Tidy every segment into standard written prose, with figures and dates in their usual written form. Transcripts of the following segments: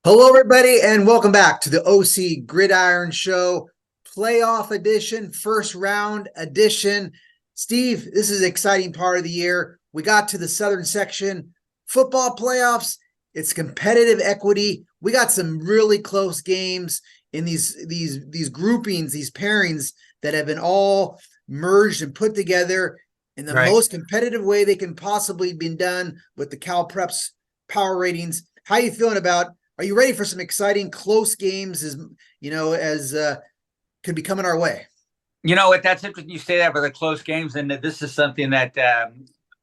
Hello, everybody, and welcome back to the OC Gridiron Show, playoff edition, first round edition. Steve, this is an exciting part of the year. We got to the southern section, football playoffs. It's competitive equity. We got some really close games in these groupings, these pairings that have been all merged and put together in the most competitive way they can possibly be done with the Cal Preps power ratings. How are you feeling about? Are you ready for some exciting close games as could be coming our way? You know what? That's interesting you say that for the close games. And this is something that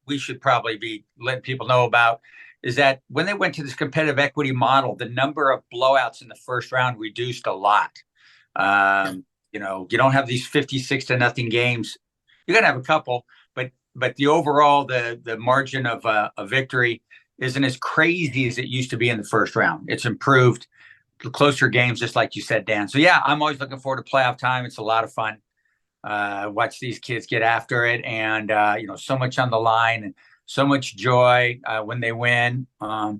we should probably be letting people know about is that when they went to this competitive equity model, the number of blowouts in the first round reduced a lot. You don't have these 56-0 games. You're going to have a couple, but the overall, the margin of a victory isn't as crazy as it used to be in the first round. It's improved, closer games, just like you said, Dan. So yeah, I'm always looking forward to playoff time. It's a lot of fun. Watch these kids get after it, and so much on the line and so much joy when they win. But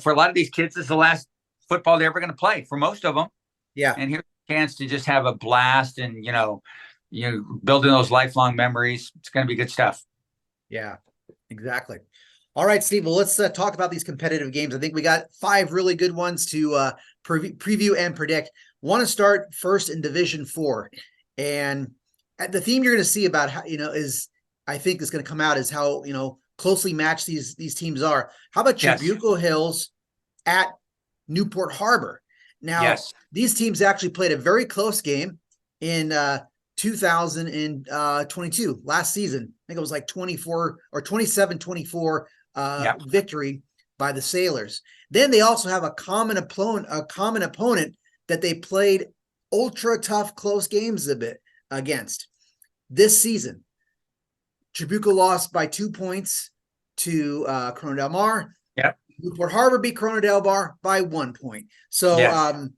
for a lot of these kids, this is the last football they're ever going to play. For most of them, yeah. And here's a chance to just have a blast and building those lifelong memories. It's going to be good stuff. Yeah, exactly. All right, Steve, well, let's talk about these competitive games. I think we got 5 really good ones to preview and predict. Want to start first in Division 4. And the theme you're going to see about how, I think is going to come out is how, closely matched these teams are. How about Trabuco Hills at Newport Harbor? Now, these teams actually played a very close game in 2022, last season. I think it was like 24 or 27-24 victory by the Sailors. Then they also have a common opponent that they played ultra tough close games a bit against this season. Trabuco lost by 2 points to Corona Del Mar. Newport Harbor beat Corona Del Mar by 1 point. So then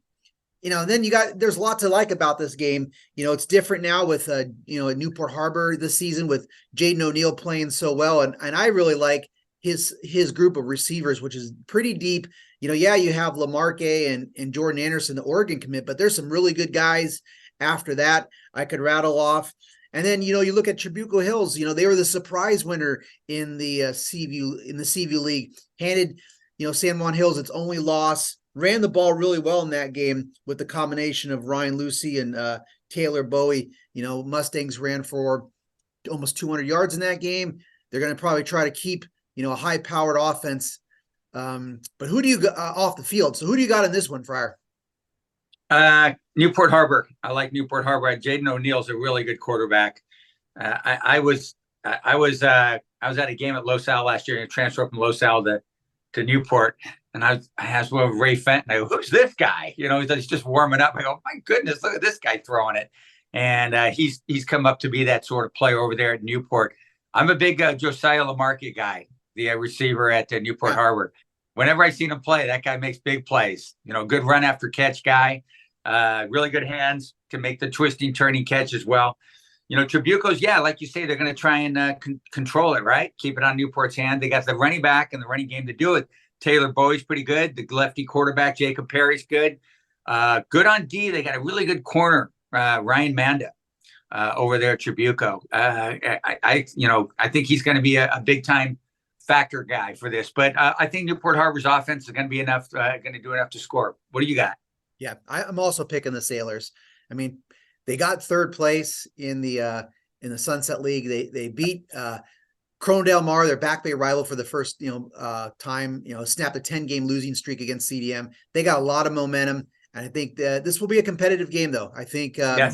there's a lot to like about this game. It's different now with at Newport Harbor this season with Jaden O'Neal playing so well, and I really like his group of receivers, which is pretty deep. You have Lamarque and Jordan Anderson, the Oregon commit, but there's some really good guys after that I could rattle off. And then you look at Trabuco Hills. They were the surprise winner in the CVU League. Handed San Juan Hills its only loss. Ran the ball really well in that game with the combination of Ryan Lucy and Taylor Bowie. Mustangs ran for almost 200 yards in that game. They're going to probably try to keep a high-powered offense. But who do you off the field? So who do you got in this one, Fryer? Newport Harbor. I like Newport Harbor. Jaden O'Neal's a really good quarterback. I was at a game at Los Al last year and transferred from Los Al to Newport. And I asked Ray Fenton, I go, who's this guy? He's just warming up. I go, my goodness, look at this guy throwing it. And he's come up to be that sort of player over there at Newport. I'm a big Josiah Lamarque guy, the receiver at Newport Harbor. Whenever I seen him play, that guy makes big plays. Good run after catch guy, really good hands, can make the twisting, turning catch as well. Trabuco's, like you say, they're going to try and control it, right? Keep it on Newport's hand. They got the running back and the running game to do it. Taylor Bowie's pretty good. The lefty quarterback, Jacob Perry's good. Good on D. They got a really good corner, Ryan Manda, over there at Trabuco. I think he's going to be a big time factor guy for this. But I think Newport Harbor's offense is going to be enough, going to do enough to score. What do you got? Yeah, I'm also picking the Sailors. I mean, they got third place in the Sunset League. They beat Corona Del Mar, their Back Bay rival, for the first time. Snapped a 10-game losing streak against CDM. They got a lot of momentum, and I think this will be a competitive game, though. I think I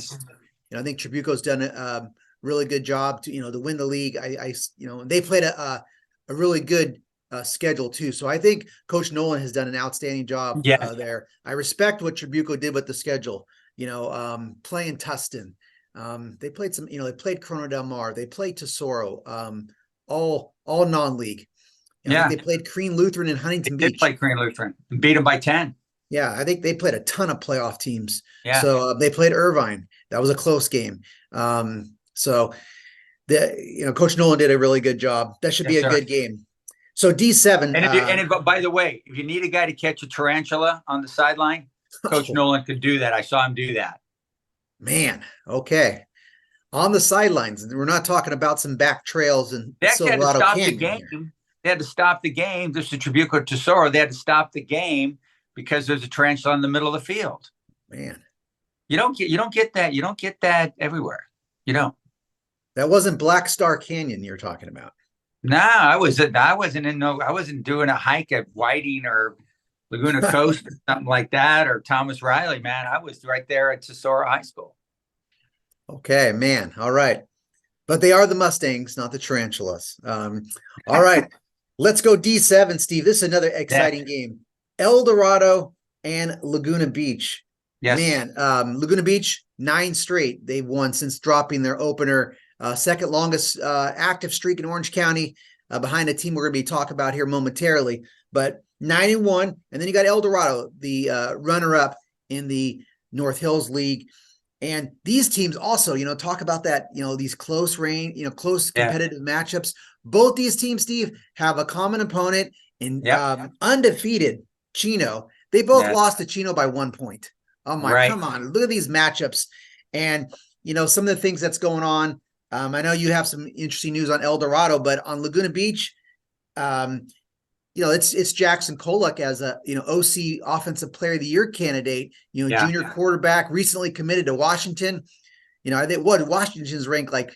think Trabuco's done a really good job to win the league. They played a really good schedule too. So I think Coach Nolan has done an outstanding job there. I respect what Trabuco did with the schedule. Playing Tustin. They played they played Corona Del Mar. They played Tesoro. All non-league. I think they played Crean Lutheran and Huntington Beach. They played Crean Lutheran and beat them by 10. Yeah, I think they played a ton of playoff teams. Yeah. So they played Irvine. That was a close game. So Coach Nolan did a really good job. That should be a good game. So D7. And by the way, if you need a guy to catch a tarantula on the sideline, Coach Nolan could do that. I saw him do that. Man, okay. On the sidelines, we're not talking about some back trails and They actually had to Silverado stop Canyon the game. here. They had to stop the game. This is Trabuco Tesoro. They had to stop the game because there's a tarantula in the middle of the field. Man, you don't get that. You don't get that everywhere. You don't. That wasn't Black Star Canyon you're talking about. No, I wasn't doing a hike at Whiting or Laguna Coast or something like that, or Thomas Riley, man. I was right there at Tesoro High School. Okay, man. All right. But they are the Mustangs, not the tarantulas. All right. Let's go D7, Steve. This is another exciting game. El Dorado and Laguna Beach. Yes. Man, Laguna Beach, 9 straight they've won since dropping their opener. Second longest active streak in Orange County, behind a team we're going to be talking about here momentarily. But 9-1, and then you got El Dorado, the runner-up in the North Hills League. And these teams also, talk about that, these close range, close competitive matchups. Both these teams, Steve, have a common opponent in undefeated Chino. They both lost to Chino by 1 point. Oh my, come on. Look at these matchups. And, some of the things that's going on. I know you have some interesting news on El Dorado, but on Laguna Beach, it's Jackson Kolek as a, OC Offensive Player of the Year candidate, junior quarterback, recently committed to Washington. I think Washington's ranked like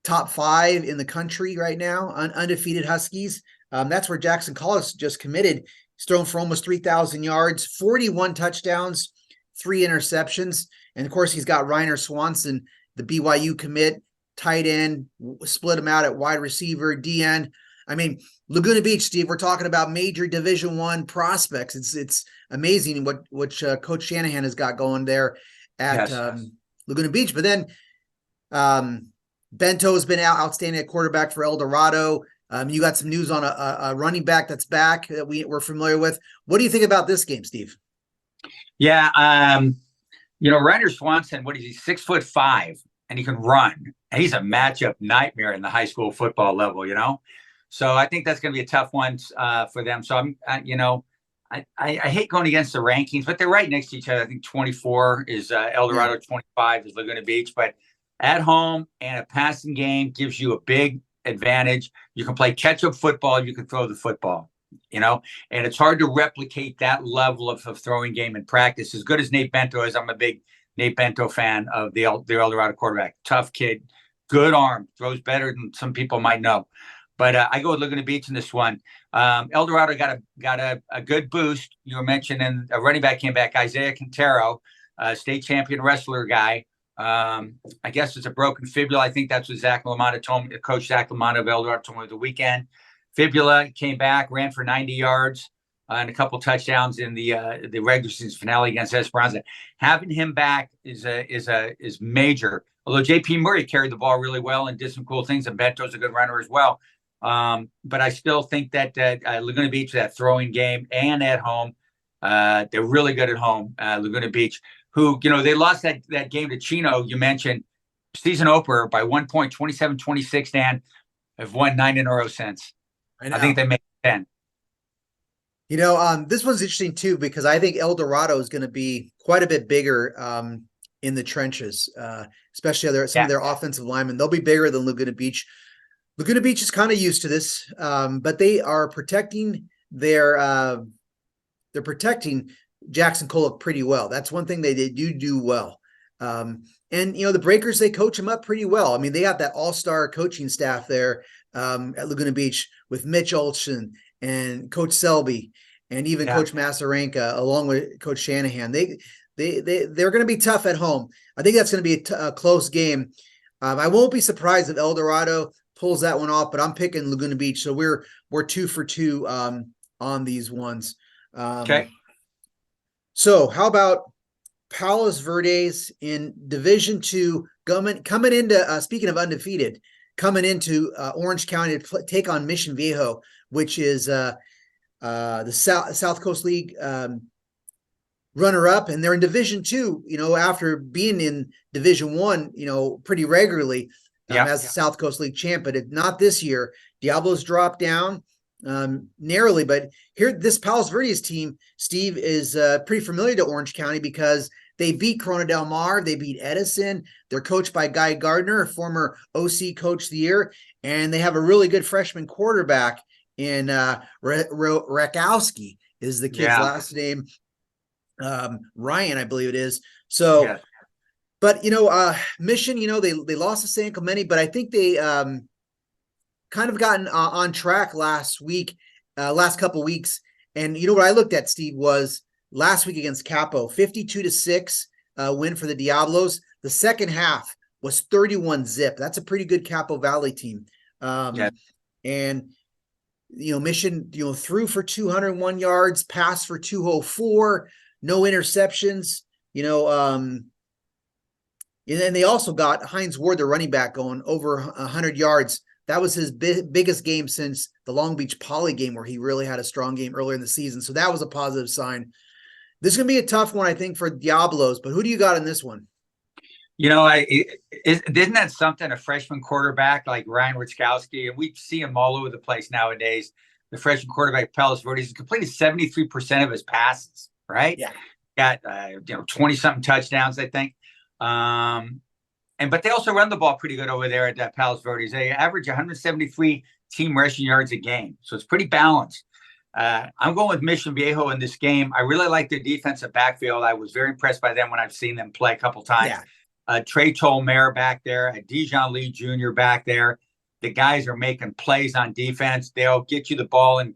top 5 in the country right now, undefeated Huskies. That's where Jackson Kolek just committed. He's thrown for almost 3,000 yards, 41 touchdowns, 3 interceptions. And of course, he's got Reiner Swanson, the BYU commit, tight end, split him out at wide receiver, DN. I mean, Laguna Beach, Steve, we're talking about major Division I prospects. It's amazing what Coach Shanahan has got going there at Laguna Beach. But then Bento has been outstanding at quarterback for El Dorado. You got some news on a running back that's back that we're familiar with. What do you think about this game, Steve? Yeah, Reiner Swanson, what is he, 6'5", and he can run. And he's a matchup nightmare in the high school football level, So I think that's going to be a tough one for them. So I hate going against the rankings, but they're right next to each other. I think 24 is El Dorado, 25 is Laguna Beach. But at home and a passing game gives you a big advantage. You can play catch-up football. You can throw the football, and it's hard to replicate that level of throwing game in practice. As good as Nate Bento is, I'm a big Nate Bento fan of the El Dorado quarterback. Tough kid, good arm, throws better than some people might know. But I go with Laguna Beach in this one. El Dorado got a good boost. You were mentioning a running back came back, Isaiah Quintero, state champion wrestler guy. I guess it's a broken fibula. I think that's what Zach LaMotta told me. Coach Zach LaMotta of El Dorado told me the weekend. Fibula came back, ran for 90 yards and a couple touchdowns in the regular season finale against Esperanza. Having him back is major. Although J.P. Murray carried the ball really well and did some cool things, and Bento's a good runner as well. But I still think that Laguna Beach, that throwing game and at home, they're really good at home. Laguna Beach, who, they lost that game to Chino, you mentioned, season opener by 1 point, 27-26, Dan, have won 9 in a row since. I think they made 10. This one's interesting too, because I think El Dorado is going to be quite a bit bigger in the trenches, especially some of their offensive linemen. They'll be bigger than Laguna Beach. Laguna Beach is kind of used to this, but they are protecting they're protecting Jackson Kolek pretty well. That's one thing they do well. And the Breakers, they coach them up pretty well. I mean, they got that all-star coaching staff there at Laguna Beach with Mitch Olson and Coach Selby and even Coach Masarenka, along with Coach Shanahan. They're going to be tough at home. I think that's going to be a close game. I won't be surprised if El Dorado pulls that one off, but I'm picking Laguna Beach. So we're 2 for 2 on these ones. Okay. So how about Palos Verdes in Division II coming into speaking of undefeated, coming into Orange County to take on Mission Viejo, which is the South Coast League runner-up, and they're in Division II. After being in Division I, pretty regularly as the South Coast League champ, but not this year. Diablos dropped down. narrowly. But here, this Palos Verdes team, Steve, is pretty familiar to Orange County because they beat Corona Del Mar. They beat Edison. They're coached by Guy Gardner, a former OC Coach of the Year. And they have a really good freshman quarterback in Rakowski is the kid's last name. Ryan, I believe it is. So, but, Mission, they lost to San Clemente, but I think they kind of gotten on track last couple weeks. And what I looked at, Steve, was last week against Capo, 52-6 win for the Diablos. The second half was 31-zip. That's a pretty good Capo Valley team. And, Mission, threw for 201 yards, passed for 204, no interceptions, and then they also got Hines Ward, the running back, going over 100 yards. That was his biggest game since the Long Beach Poly game, where he really had a strong game earlier in the season. So that was a positive sign. This is going to be a tough one, I think, for Diablos, but who do you got in this one? Isn't that something, a freshman quarterback like Ryan Wiczkowski, and we see him all over the place nowadays, the freshman quarterback, Palos Verdes, he's completed 73% of his passes, right? Yeah. Got, 20-something touchdowns, I think. But they also run the ball pretty good over there at Palos Verdes. They average 173 team rushing yards a game. So it's pretty balanced. I'm going with Mission Viejo in this game. I really like their defensive backfield. I was very impressed by them when I've seen them play a couple times. Trey Tolmere back there, Dijon Lee Jr. back there. The guys are making plays on defense. They'll get you the ball in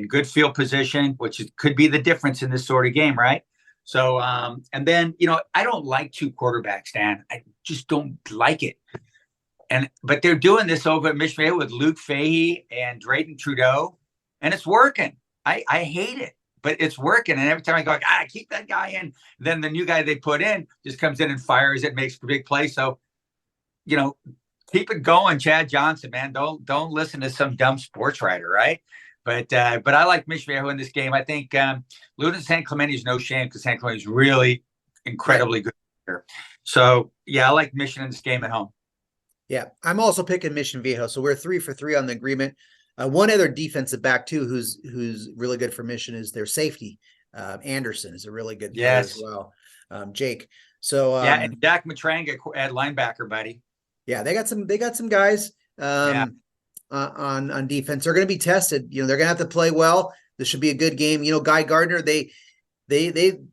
good field position, which could be the difference in this sort of game, right? So, and then, I don't like two quarterbacks, Dan. I just don't like it. But they're doing this over at Mission with Luke Fahey and Drayton Trudeau, and it's working. I hate it, but it's working. And every time I go, keep that guy in, then the new guy they put in just comes in and fires it, makes a big play. So, keep it going, Chad Johnson, man. Don't listen to some dumb sports writer, right? But I like Mission Viejo in this game. I think Luna San Clemente is no shame because San Clemente is really incredibly good here. So, I like Mission in this game at home. Yeah, I'm also picking Mission Viejo. So we're 3 for 3 on the agreement. One other defensive back, too, who's really good for Mission is their safety. Anderson is a really good player as well. Jake. So and Dak Matranga at linebacker, buddy. Yeah, they got some guys on defense. They're going to be tested. They're going to have to play well. This should be a good game. Guy Gardner, they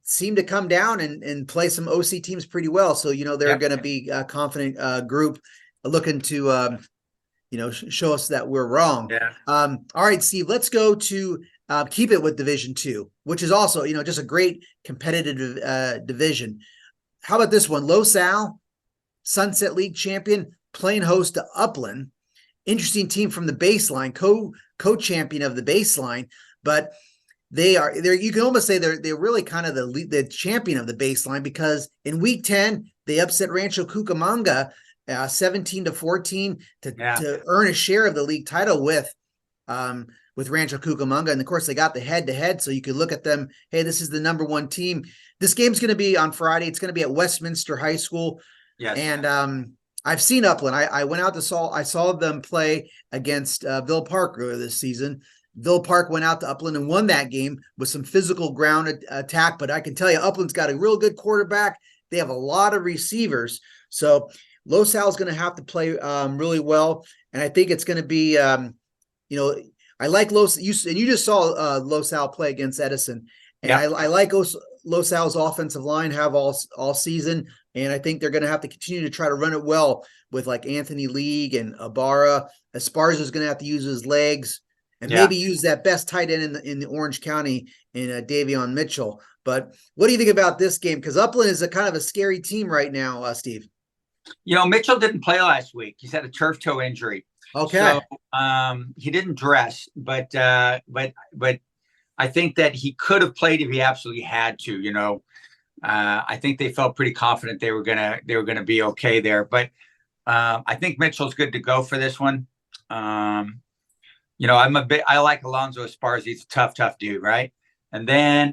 seem to come down and play some OC teams pretty well. So, they're going to be a confident group looking to, show us that we're wrong. Yeah. All right, Steve, let's go to keep it with Division 2, which is also, just a great competitive division. How about this one? Los Al, Sunset League champion, playing host to Upland. Interesting team from the baseline, co-champion of the baseline, but they're you can almost say they're really kind of the champion of the baseline because in week 10 they upset Rancho Cucamonga 17-14 to earn a share of the league title with Rancho Cucamonga, and of course they got the head-to-head, so you could look at them. Hey, this is the number one team. This game's going to be on Friday. It's going to be at Westminster High School. Yes, and I've seen Upland. I went out I saw them play against Ville Park earlier this season. Ville Park went out to Upland and won that game with some physical ground attack. But I can tell you, Upland's got a real good quarterback. They have a lot of receivers. So Los Al is going to have to play really well. And I think it's going to be, I like Los. You just saw Los Al play against Edison. And I like Los Al's offensive line have all season. And I think they're going to have to continue to try to run it well with like Anthony League and Ibarra. Esparza is going to have to use his legs and maybe use that best tight end in the Orange County in Davion Mitchell. But what do you think about this game? Because Upland is a kind of a scary team right now, Steve. Mitchell didn't play last week. He's had a turf toe injury. Okay. So he didn't dress, but I think that he could have played if he absolutely had to. I think they felt pretty confident they were gonna be okay there. But I think Mitchell's good to go for this one. I like Alonzo Esparza. He's a tough dude, right? And then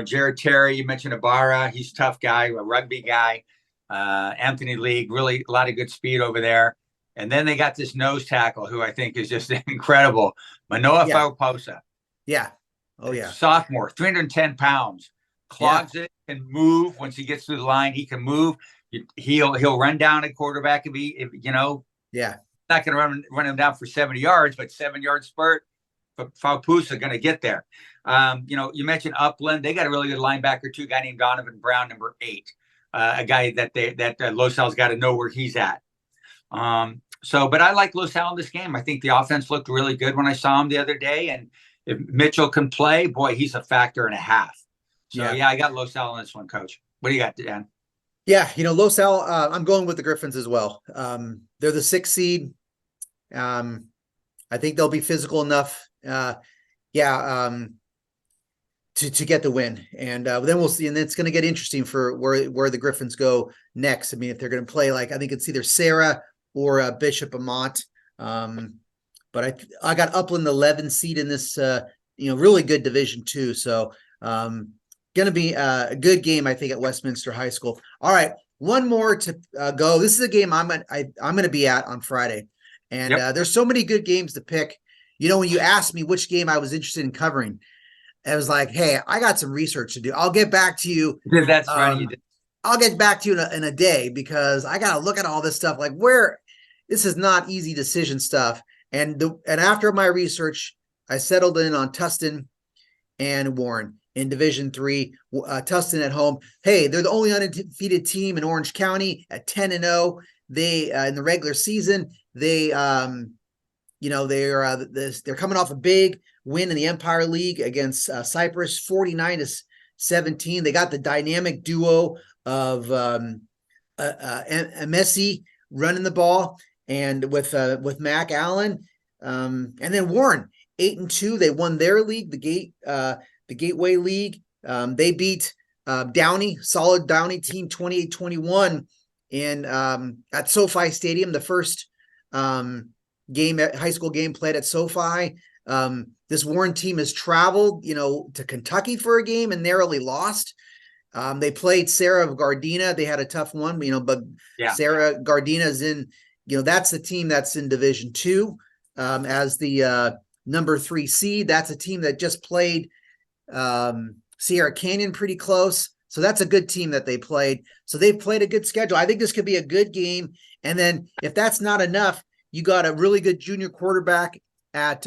Jared Terry, you mentioned Ibarra. He's a tough guy, a rugby guy. Anthony League, really a lot of good speed over there. And then they got this nose tackle who I think is just incredible. Manoa Fauposa. Yeah. Oh, yeah. Sophomore, 310 pounds. Clogs it, can move. Once he gets through the line, he can move. He'll run down a quarterback if not going to run him down for 70 yards, but 7-yard spurt. But Fauposa going to get there. You mentioned Upland. They got a really good linebacker too, a guy named Donovan Brown, number 8, a guy that Los Al's got to know where he's at. But I like Los Al in this game. I think the offense looked really good when I saw him the other day, and if Mitchell can play, boy, he's a factor and a half. So I got Los Al in this one, Coach. What do you got, Dan? Yeah, Los Al, I'm going with the Griffins as well. They're the 6th seed. I think they'll be physical enough. To get the win, and then we'll see. And it's going to get interesting for where the Griffins go next. I mean, if they're going to play, like, I think it's either Sarah or Bishop Amat. But I got Upland, the 11th seed in this, really good Division II. So going to be a good game, I think, at Westminster High School. All right, one more to go. This is a game I'm going to be at on Friday, and there's so many good games to pick. When you asked me which game I was interested in covering, I was like, hey, I got some research to do. I'll get back to you. That's funny. I'll get back to you in a day, because I got to look at all this stuff. Like, this is not easy decision stuff. And after my research, I settled in on Tustin and Warren in Division III. Tustin at home. Hey, they're the only undefeated team in Orange County at 10-0. They in the regular season, they're coming off a big win in the Empire League against Cyprus, 49-17. They got the dynamic duo of Messi running the ball, and with Mac Allen, and then Warren, 8-2. They won their league, the Gateway League. They beat Downey, solid Downey team, 28-21 at SoFi Stadium, the first high school game played at SoFi. This Warren team has traveled, to Kentucky for a game and narrowly lost. They played Sarah of Gardena. They had a tough one, but Sarah Gardena's in, that's the team that's in Division II as the number 3 seed. That's a team that just played Sierra Canyon pretty close. So that's a good team that they played. So they've played a good schedule. I think this could be a good game. And then if that's not enough, you got a really good junior quarterback at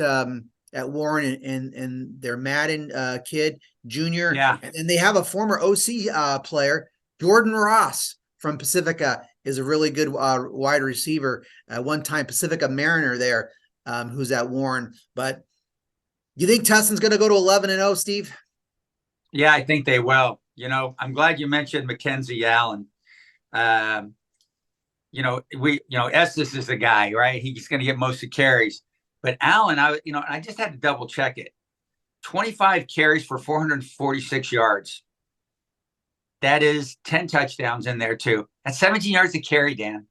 Warren and their Madden kid, junior. Yeah. And they have a former OC player, Jordan Ross from Pacifica, is a really good wide receiver. One-time Pacifica Mariner there, who's at Warren. But you think Tustin's going to go to 11-0, Steve? Yeah, I think they will. I'm glad you mentioned Mackenzie Allen. Estes is the guy, right? He's going to get most of the carries. But Allen, I just had to double check it. 25 carries for 446 yards. That is 10 touchdowns in there too. That's 17 yards a carry, Dan.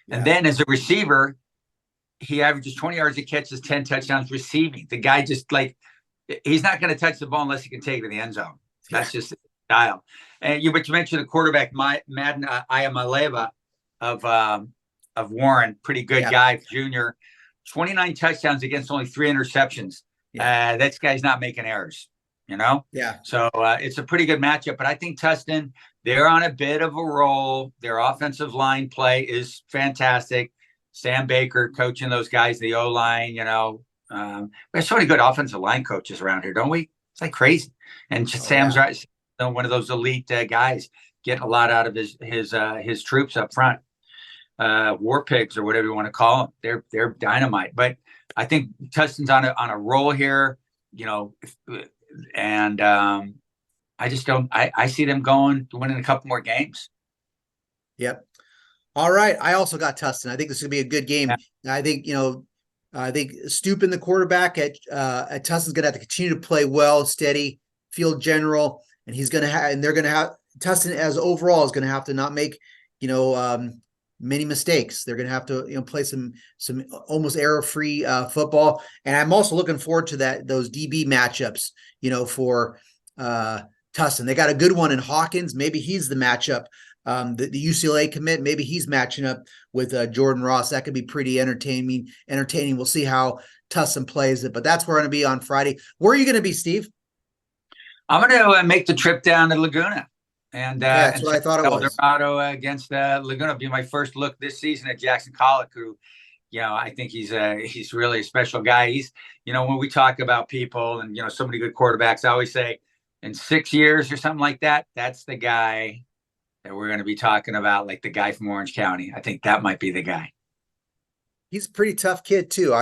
Yeah. And then as a receiver, he averages 20 yards a catch, 10 touchdowns receiving. The guy just he's not going to touch the ball unless he can take it to the end zone. That's just his style. And you mentioned the quarterback, Madden Ayamaleva of Warren, pretty good guy, junior. 29 touchdowns against only 3 interceptions. Yeah. That guy's not making errors, Yeah. So it's a pretty good matchup. But I think Tustin, they're on a bit of a roll. Their offensive line play is fantastic. Sam Baker coaching those guys, the O-line, we have so many good offensive line coaches around here, don't we? It's like crazy. And Sam's right, one of those elite guys, getting a lot out of his troops up front. War pigs or whatever you want to call them. They're dynamite. But I think Tustin's on a roll here, and I just don't. I see them winning a couple more games. Yep. All right. I also got Tustin. I think this is gonna be a good game. Yeah. I think Stupin, the quarterback at Tustin's gonna have to continue to play well, steady, field general, and he's gonna have, and they're gonna have Tustin as overall is gonna have to not make many mistakes. They're going to have to, play some almost error-free football. And I'm also looking forward to those DB matchups, for Tustin. They got a good one in Hawkins. Maybe he's the matchup the UCLA commit. Maybe he's matching up with Jordan Ross. That could be pretty entertaining. We'll see how Tustin plays it, but that's where I'm going to be on Friday. Where are you going to be, Steve? I'm going to make the trip down to Laguna. And that's what I thought it was. Dorado against Laguna. Be my first look this season at Jackson Collick, who, I think he's really a special guy. He's, when we talk about people and, so many good quarterbacks, I always say in 6 years or something like that, that's the guy that we're going to be talking about, like the guy from Orange County. I think that might be the guy. He's a pretty tough kid too.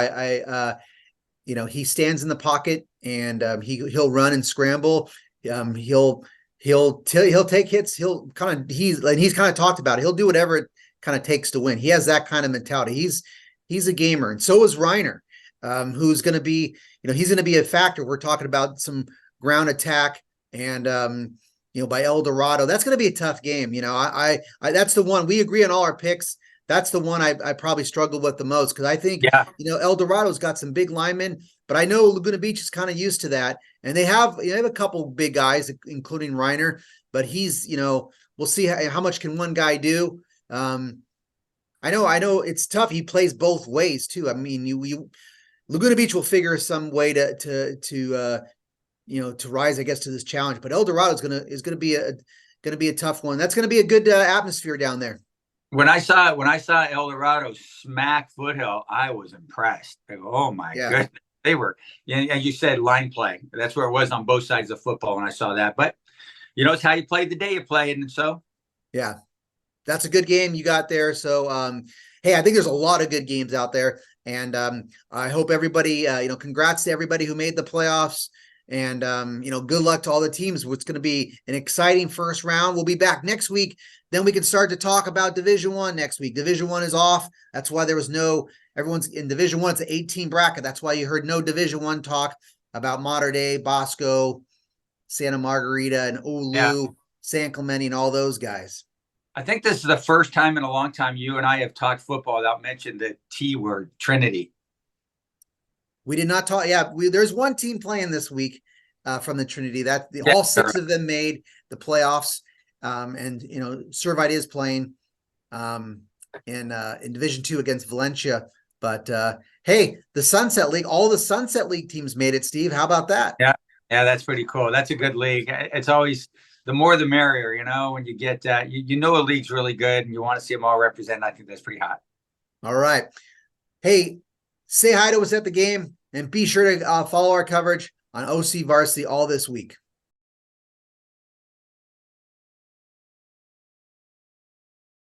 He stands in the pocket and he'll run and scramble. He'll take hits. He's kind of talked about it. He'll do whatever it kind of takes to win. He has that kind of mentality. He's a gamer, and so is Reiner, who's going to be, he's going to be a factor. We're talking about some ground attack and by El Dorado. That's going to be a tough game. I that's the one we agree on all our picks. That's the one I probably struggled with the most because I think El Dorado's got some big linemen, but I know Laguna Beach is kind of used to that, and they have a couple big guys, including Reiner. But he's we'll see how much can one guy do. I know it's tough. He plays both ways too. I mean, Laguna Beach will figure some way to rise, I guess, to this challenge. But El Dorado is gonna be a tough one. That's gonna be a good atmosphere down there. When I saw El Dorado smack Foothill, I was impressed. I go, oh my goodness. They were, you said line play. That's where it was on both sides of football when I saw that. But it's how you play the day you play. And so that's a good game you got there. So hey, I think there's a lot of good games out there. And I hope everybody, congrats to everybody who made the playoffs. And good luck to all the teams. It's going to be an exciting first round. We'll be back next week. Then we can start to talk about Division I next week. Division I is off. That's why there was everyone's in Division I. It's an 18 bracket. That's why you heard no Division I talk about Mater Dei, Bosco, Santa Margarita, and Olu, San Clemente, and all those guys. I think this is the first time in a long time you and I have talked football without mentioning the T word, Trinity. We did not talk. Yeah, there's one team playing this week from the Trinity. All six of them made the playoffs. And Servite is playing in Division II against Valencia. But hey, the Sunset League, all the Sunset League teams made it, Steve. How about that? Yeah, that's pretty cool. That's a good league. It's always the more the merrier, when you get a league's really good and you want to see them all represented. I think that's pretty hot. All right. Hey, say hi to us at the game and be sure to follow our coverage on OCVarsity all this week.